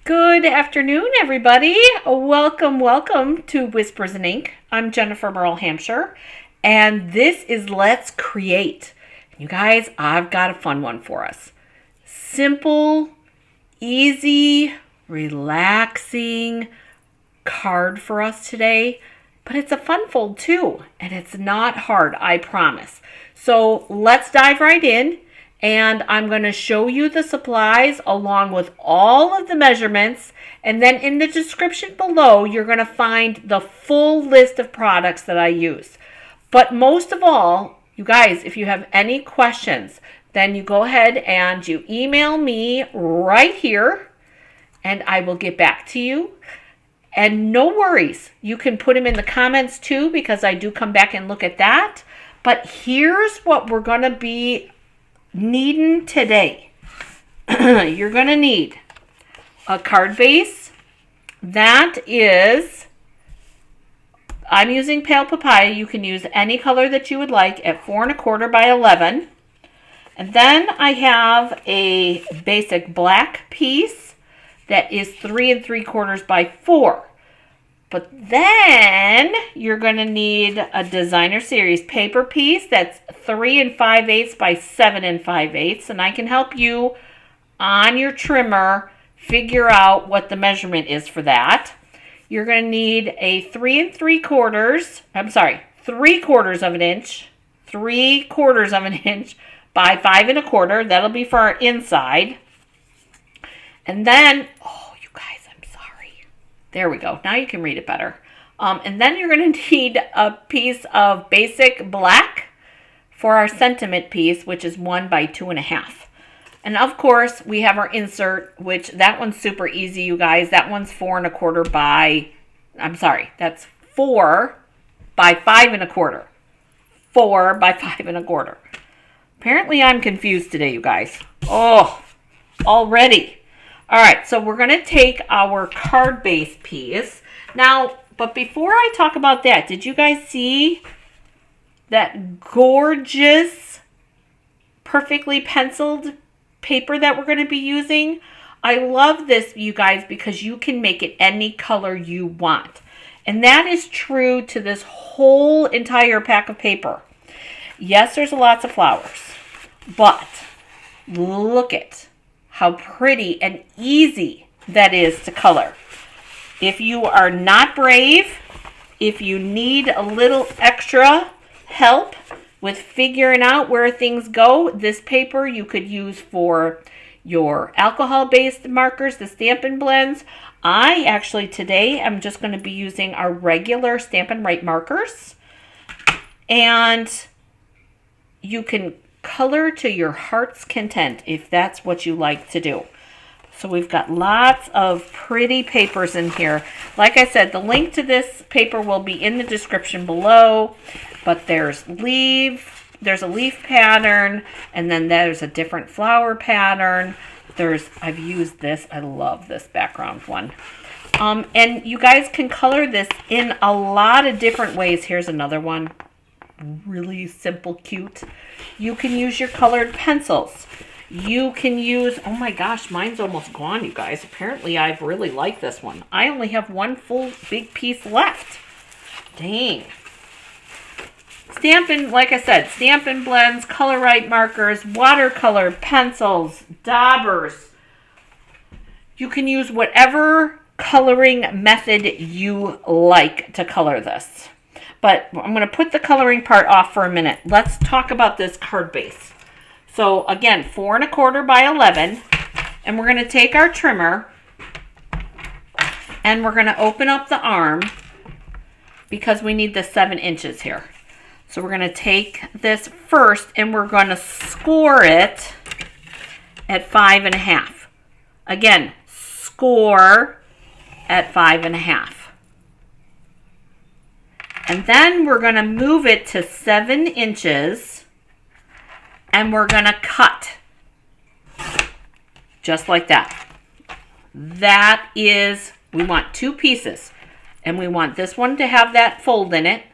Good afternoon, everybody. Welcome to Whispers in Ink. I'm Jennifer Merle Hampshire, and this is Let's Create. You guys, I've got a fun one for us. Simple, easy, relaxing card for us today, but it's a fun fold too, and it's not hard, I promise. So let's dive right in. And I'm going to show you the supplies along with all of the measurements. And then in the description below, you're going to find the full list of products that I use. But most of all, you guys, if you have any questions, then you go ahead and you email me right here and I will get back to you. And no worries, you can put them in the comments too, because I do come back and look at that. But here's what we're going to be needing today. You're going to need a card base. That is, I'm using Pale Papaya. You can use any color that you would like at 4 1/4 by 11. And then I have a basic black piece that is 3 3/4 by 4. But then you're going to need a designer series paper piece that's 3 5/8 by 7 5/8. And I can help you on your trimmer figure out what the measurement is for that. You're going to need a 3 3/4 of an inch, 3/4 of an inch by 5 1/4. That'll be for our inside. And then, there we go. Now you can read it better. And then you're going to need a piece of basic black for our sentiment piece, which is 1 by 2 1/2. And of course, we have our insert, which that one's super easy, you guys. That one's 4 1/4 by, that's 4 by 5 1/4. 4 by 5 1/4. Apparently, I'm confused today, you guys. Oh, already. All right, so we're going to take our card base piece. Now, but before I talk about that, did you guys see that gorgeous, perfectly penciled paper that we're going to be using? I love this, you guys, because you can make it any color you want. And that is true to this whole entire pack of paper. Yes, there's lots of flowers, but look at how pretty and easy that is to color. If you are not brave, if you need a little extra help with figuring out where things go, this paper you could use for your alcohol-based markers, the Stampin' Blends. I actually today am just going to be using our regular Stampin' Write markers. And you can color to your heart's content if that's what you like to do. So we've got lots of pretty papers in here. Like I said, the link to this paper will be in the description below, but there's a leaf pattern, and then there's a different flower pattern. I've used this. I love this background one. And you guys can color this in a lot of different ways. Here's another one. Really simple, cute. You can use your colored pencils. You can use, oh my gosh, mine's almost gone, you guys. Apparently, I really like this one. I only have one full big piece left. Dang. Stampin', like I said, Stampin' Blends, Color Write markers, watercolor pencils, daubers. You can use whatever coloring method you like to color this. But I'm going to put the coloring part off for a minute. Let's talk about this card base. So again, 4 1/4 by 11. And we're going to take our trimmer and we're going to open up the arm because we need the 7 inches here. So we're going to take this first and we're going to score it at 5 1/2. Again, score at 5 1/2. And then we're going to move it to 7 inches and we're going to cut just like that. That is, we want 2 pieces and we want this one to have that fold in it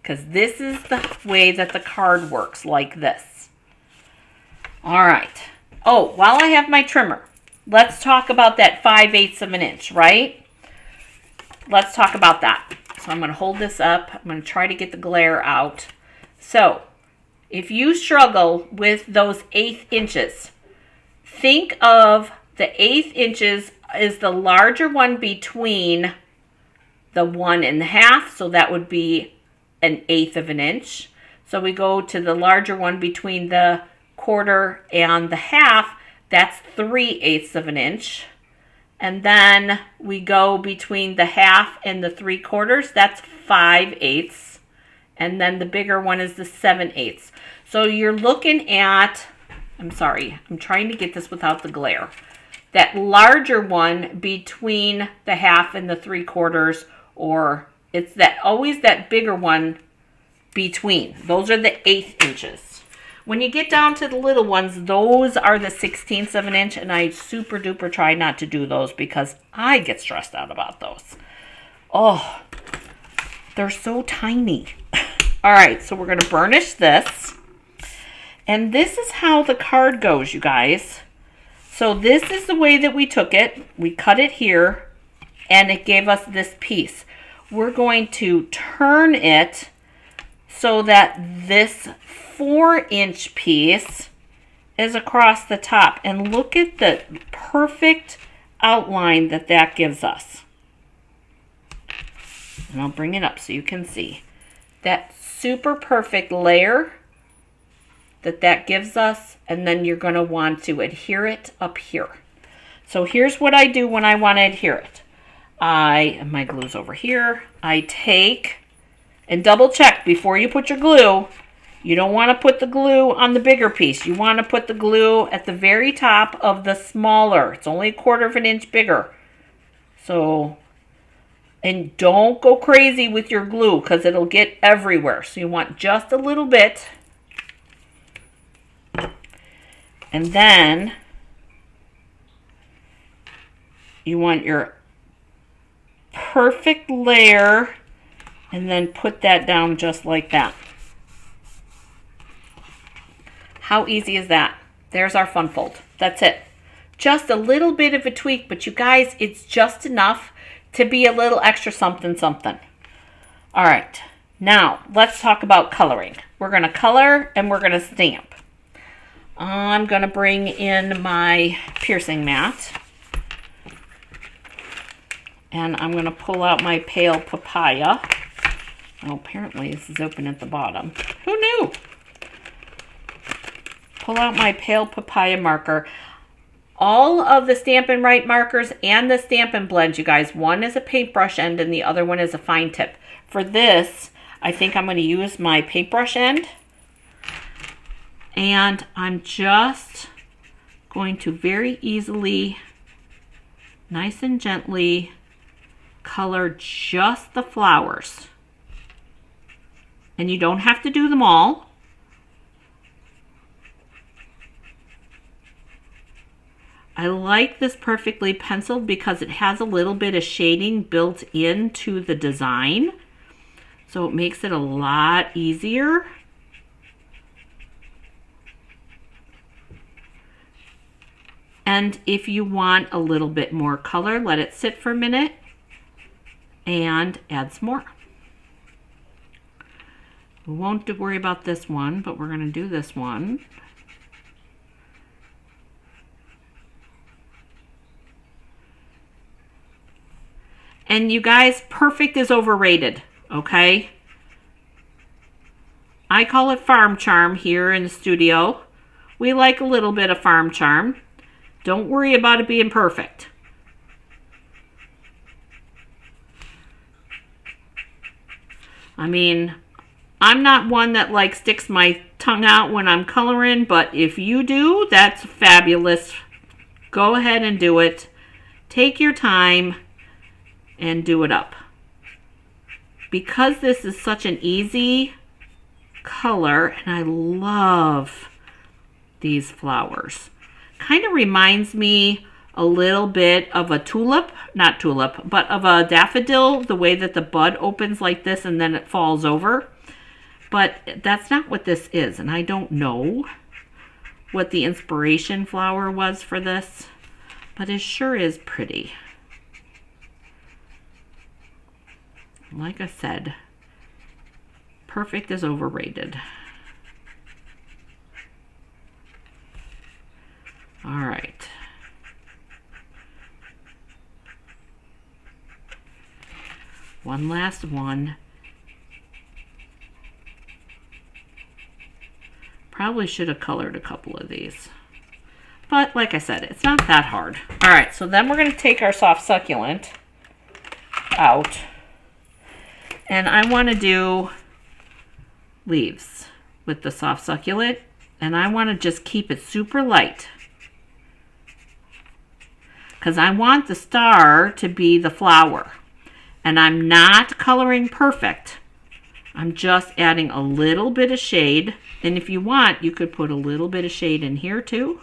because this is the way that the card works, like this. All right. Oh, while I have my trimmer, let's talk about that 5/8 of an inch, right? Let's talk about that. So I'm going to hold this up. I'm going to try to get the glare out. So if you struggle with those 1/8 inches, think of the 1/8 inches is the larger one between the 1 1/2. So that would be an 1/8 of an inch. So we go to the larger one between the 1/4 and the 1/2. That's 3/8 of an inch. And then we go between the 1/2 and the 3/4. That's 5/8. And then the bigger one is the 7/8. So you're looking at, I'm sorry, I'm trying to get this without the glare. That larger one between the 1/2 and the 3/4, or it's that always that bigger one between. Those are the 1/8 inches. When you get down to the little ones, those are the 1/16 of an inch, and I super duper try not to do those because I get stressed out about those. Oh, they're so tiny. All right, so we're going to burnish this. And this is how the card goes, you guys. So this is the way that we took it. We cut it here, and it gave us this piece. We're going to turn it so that this 4-inch piece is across the top. And look at the perfect outline that that gives us. And I'll bring it up so you can see. That super perfect layer that gives us, and then you're going to want to adhere it up here. So here's what I do when I want to adhere it. My glue's over here. I take and double check before you put your glue. You don't want to put the glue on the bigger piece. You want to put the glue at the very top of the smaller. It's only 1/4 of an inch bigger. So, and don't go crazy with your glue because it'll get everywhere. So you want just a little bit. And then you want your perfect layer, and then put that down just like that. How easy is that? There's our fun fold. That's it. Just a little bit of a tweak, but you guys, it's just enough to be a little extra something something. All right, now let's talk about coloring. We're going to color and we're going to stamp. I'm going to bring in my piercing mat. And I'm going to pull out my pale papaya. Oh, apparently this is open at the bottom. Who knew? Pull out my pale papaya marker. All of the Stampin' Right markers and the Stampin' Blends, you guys, one is a paintbrush end and the other one is a fine tip. For this, I think I'm going to use my paintbrush end. And I'm just going to very easily, nice and gently, color just the flowers. And you don't have to do them all. I like this perfectly penciled because it has a little bit of shading built into the design. So it makes it a lot easier. And if you want a little bit more color, let it sit for a minute and add some more. We won't worry about this one, but we're going to do this one. And you guys, perfect is overrated, okay? I call it farm charm here in the studio. We like a little bit of farm charm. Don't worry about it being perfect. I mean, I'm not one that like sticks my tongue out when I'm coloring, but if you do, that's fabulous. Go ahead and do it. Take your time and do it up. Because this is such an easy color, and I love these flowers. Kind of reminds me a little bit of a tulip, not tulip, but of a daffodil, the way that the bud opens like this and then it falls over. But that's not what this is, and I don't know what the inspiration flower was for this. but it sure is pretty. Like I said, perfect is overrated. All right. One last one. Probably should have colored a couple of these. But like I said, it's not that hard. All right, so then we're going to take our soft succulent out. And I want to do leaves with the soft succulent. And I want to just keep it super light, because I want the star to be the flower. And I'm not coloring perfect. I'm just adding a little bit of shade. And if you want, you could put a little bit of shade in here too.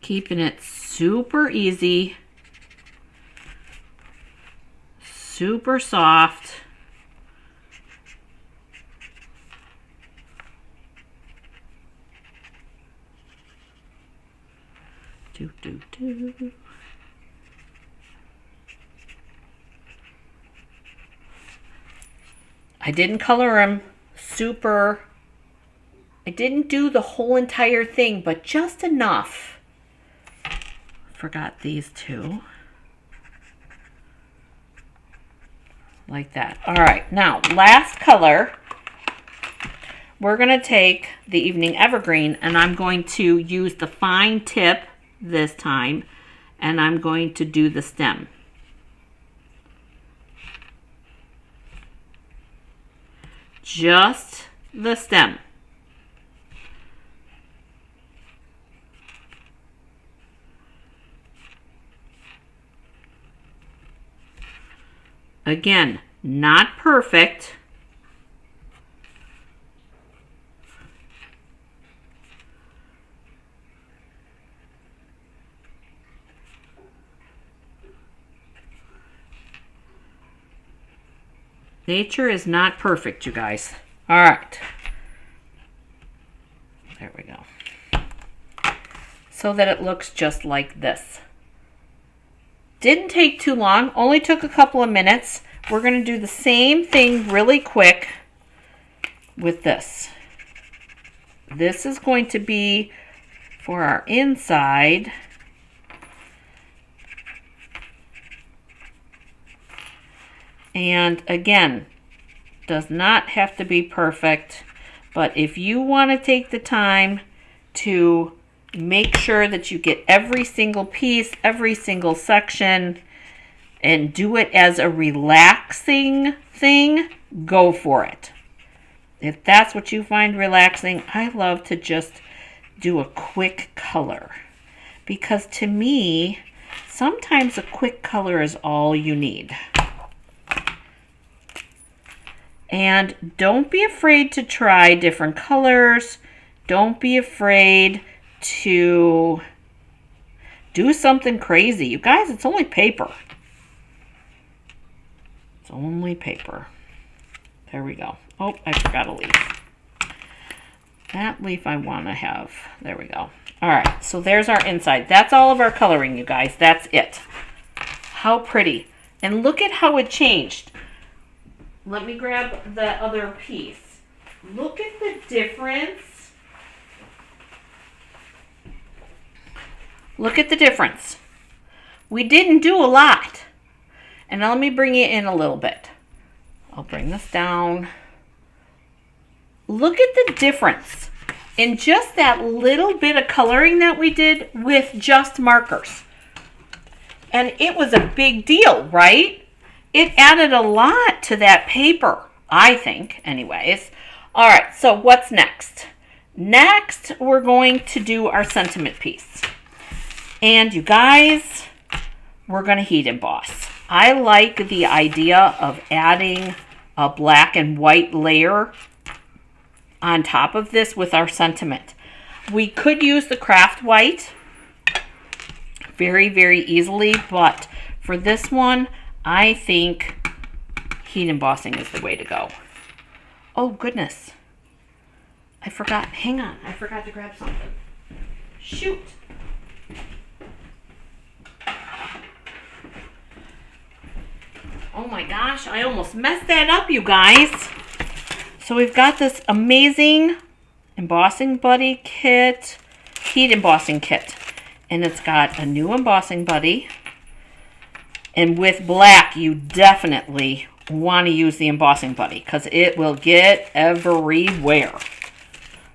Keeping it super easy, super soft. Do, do, do. I didn't color them super. I didn't do the whole entire thing, but just enough. Forgot these two. Like that. All right, now last color. We're going to take the Evening Evergreen, and I'm going to use the fine tip this time, and I'm going to do the stem. Just the stem. Again, not perfect. Nature is not perfect, you guys. All right. There we go. So that it looks just like this. Didn't take too long, only took a couple of minutes. We're going to do the same thing really quick with this. This is going to be for our inside. And again, does not have to be perfect, but if you want to take the time to make sure that you get every single piece, every single section, and do it as a relaxing thing, go for it. If that's what you find relaxing, I love to just do a quick color, because to me, sometimes a quick color is all you need. And don't be afraid to try different colors. Don't be afraid to do something crazy. You guys, it's only paper. It's only paper. There we go. Oh, I forgot a leaf. That leaf I want to have. There we go. All right, so there's our inside. That's all of our coloring, you guys. That's it. How pretty. And look at how it changed. Let me grab the other piece. Look at the difference. Look at the difference. We didn't do a lot. And now let me bring it in a little bit. I'll bring this down. Look at the difference in just that little bit of coloring that we did with just markers. And it was a big deal, right? It added a lot to that paper, I think, anyways. All right, so what's next? Next, we're going to do our sentiment piece. And you guys, we're going to heat emboss. I like the idea of adding a black and white layer on top of this with our sentiment. We could use the craft white very, very easily, but for this one, I think heat embossing is the way to go. Oh, goodness. I forgot. Hang on. I forgot to grab something. Shoot. Oh my gosh, I almost messed that up, you guys. So we've got this amazing embossing buddy kit, heat embossing kit. And it's got a new embossing buddy. And with black, you definitely want to use the embossing buddy because it will get everywhere.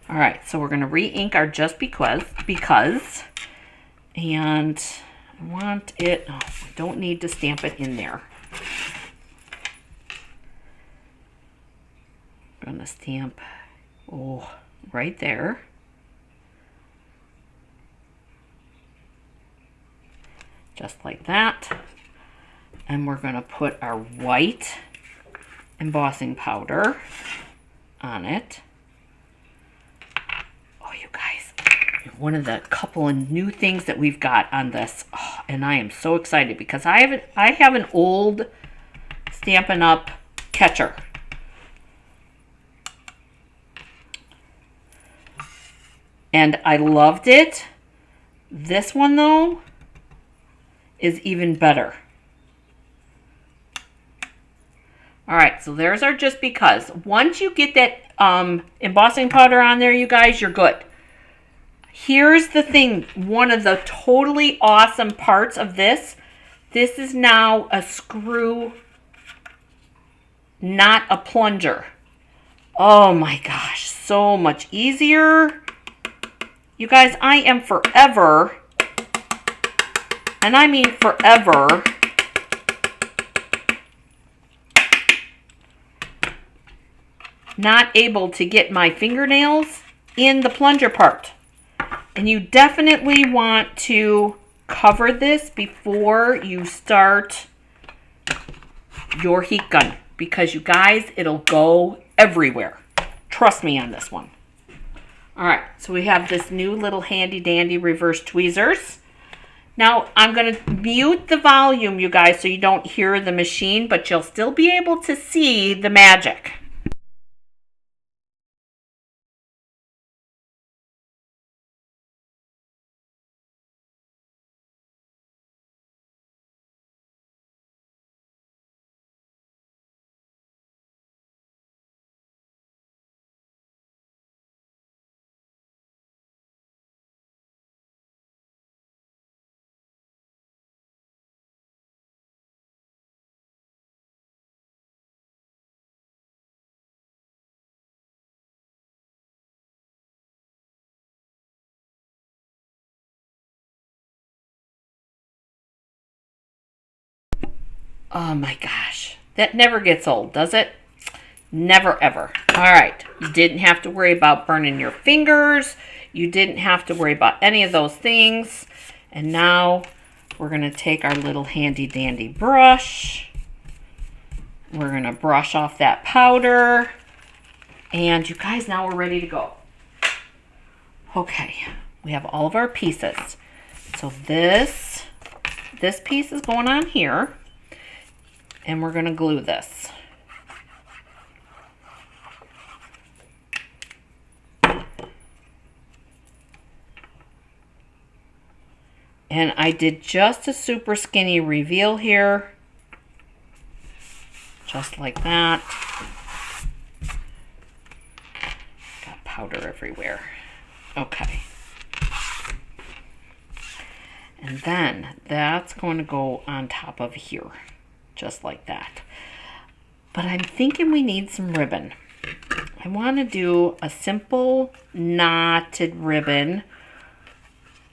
All right, so we're going to re-ink our just because. And I want it, I don't need to stamp it in there. I'm going to stamp, right there. Just like that. And we're going to put our white embossing powder on it. Oh, you guys, one of the couple of new things that we've got on this, and I am so excited because I have an old Stampin' Up! Catcher. And I loved it. This one, though, is even better. All right, so there's our just because. Once you get that embossing powder on there, you guys, you're good. Here's the thing. One of the totally awesome parts of this is now a screw, not a plunger. Oh my gosh, so much easier. You guys, I am forever, and I mean forever, not able to get my fingernails in the plunger part. And you definitely want to cover this before you start your heat gun because you guys, it'll go everywhere. Trust me on this one. All right, so we have this new little handy dandy reverse tweezers. Now, I'm going to mute the volume, you guys, so you don't hear the machine, but you'll still be able to see the magic. Oh my gosh, that never gets old, does it? Never ever. All right, you didn't have to worry about burning your fingers. You didn't have to worry about any of those things. And now we're going to take our little handy dandy brush. We're going to brush off that powder. And you guys, now we're ready to go. Okay, we have all of our pieces. So this piece is going on here. And we're going to glue this. And I did just a super skinny reveal here. Just like that. Got powder everywhere. Okay. And then that's going to go on top of here. Just like that. But I'm thinking we need some ribbon. I want to do a simple knotted ribbon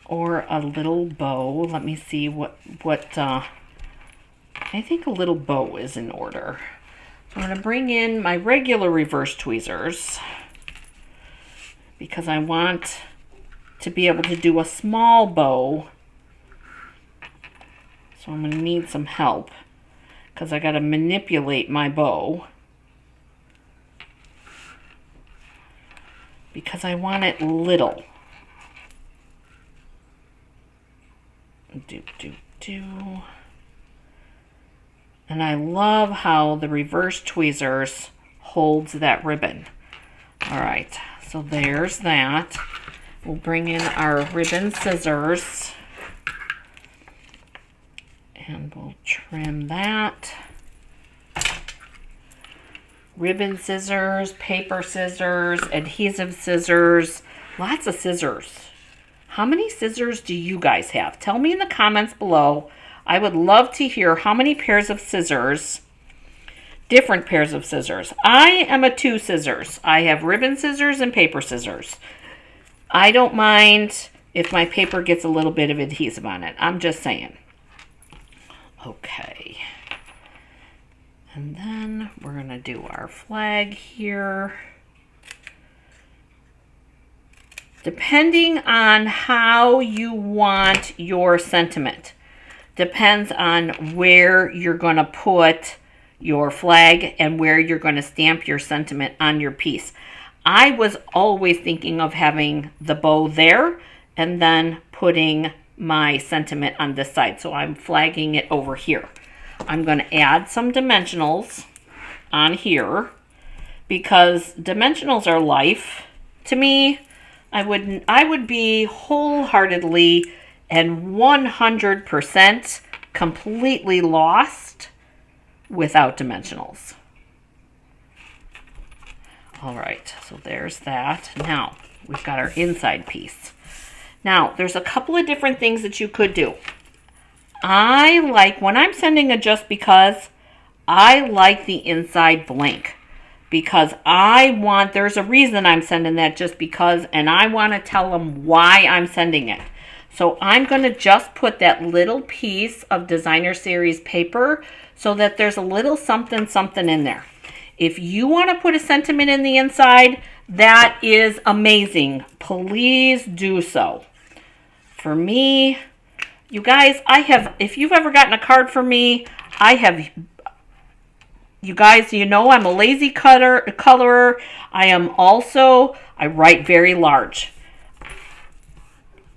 or a little bow. Let me see what I think a little bow is in order. So I'm going to bring in my regular reverse tweezers because I want to be able to do a small bow. So I'm going to need some help because I got to manipulate my bow because I want it little. And I love how the reverse tweezers holds that ribbon. All right, So there's that. We'll bring in our ribbon scissors. And we'll trim that. Ribbon scissors, paper scissors, adhesive scissors. Lots of scissors. How many scissors do you guys have? Tell me in the comments below. I would love to hear how many pairs of scissors, different pairs of scissors. I am a 2 scissors. I have ribbon scissors and paper scissors. I don't mind if my paper gets a little bit of adhesive on it. I'm just saying. Okay. And then we're going to do our flag here. Depending on how you want your sentiment, depends on where you're going to put your flag and where you're going to stamp your sentiment on your piece. I was always thinking of having the bow there and then putting my sentiment on this side. So I'm flagging it over here. I'm going to add some dimensionals on here because dimensionals are life. To me, I would be wholeheartedly and 100% completely lost without dimensionals. All right, so there's that. Now, we've got our inside piece. Now, there's a couple of different things that you could do. I like, when I'm sending a just because, I like the inside blank. Because there's a reason I'm sending that just because, and I want to tell them why I'm sending it. So I'm going to just put that little piece of Designer Series paper so that there's a little something, something in there. If you want to put a sentiment in the inside, that is amazing. Please do so. For me, you guys, if you've ever gotten a card from me, you guys, you know I'm a lazy colorer. I write very large.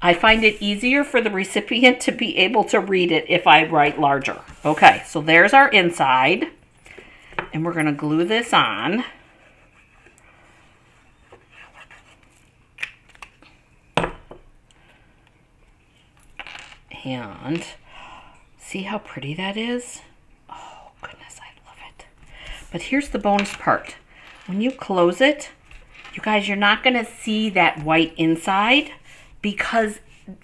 I find it easier for the recipient to be able to read it if I write larger. Okay, so there's our inside. And we're going to glue this on. And see how pretty that is? Oh, goodness, I love it. But here's the bonus part. When you close it, you guys, you're not going to see that white inside because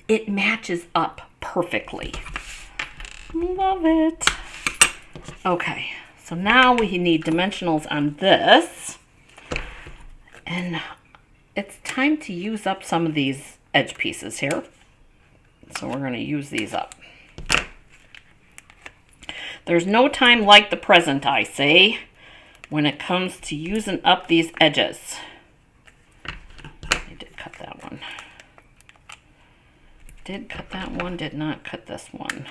it matches up perfectly. Love it. Okay. So now we need dimensionals on this, and it's time to use up some of these edge pieces here. So we're going to use these up. There's no time like the present, I say, when it comes to using up these edges. I did cut that one. Did cut that one, did not cut this one.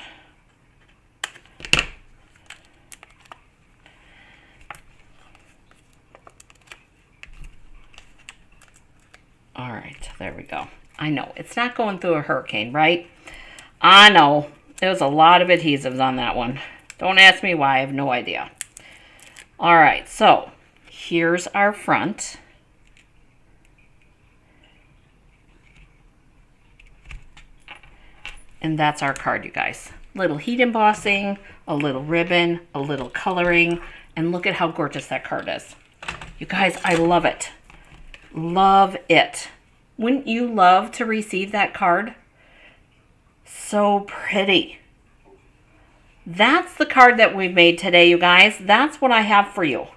All right, there we go. I know, it's not going through a hurricane, right? I know, there's a lot of adhesives on that one. Don't ask me why, I have no idea. All right, so here's our front. And that's our card, you guys. Little heat embossing, a little ribbon, a little coloring, and look at how gorgeous that card is. You guys, I love it. Love it. Wouldn't you love to receive that card? So pretty. That's the card that we've made today, you guys. That's what I have for you.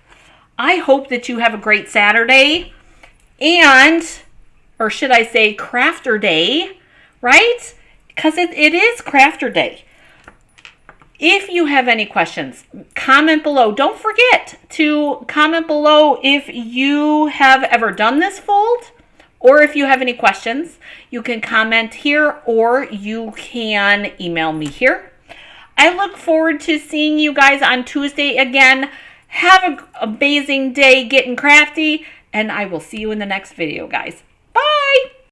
I hope that you have a great Saturday or should I say Crafter Day, right? Because it is Crafter Day. If you have any questions, comment below. Don't forget to comment below if you have ever done this fold or if you have any questions. You can comment here or you can email me here. I look forward to seeing you guys on Tuesday again. Have an amazing day getting crafty, and I will see you in the next video, guys.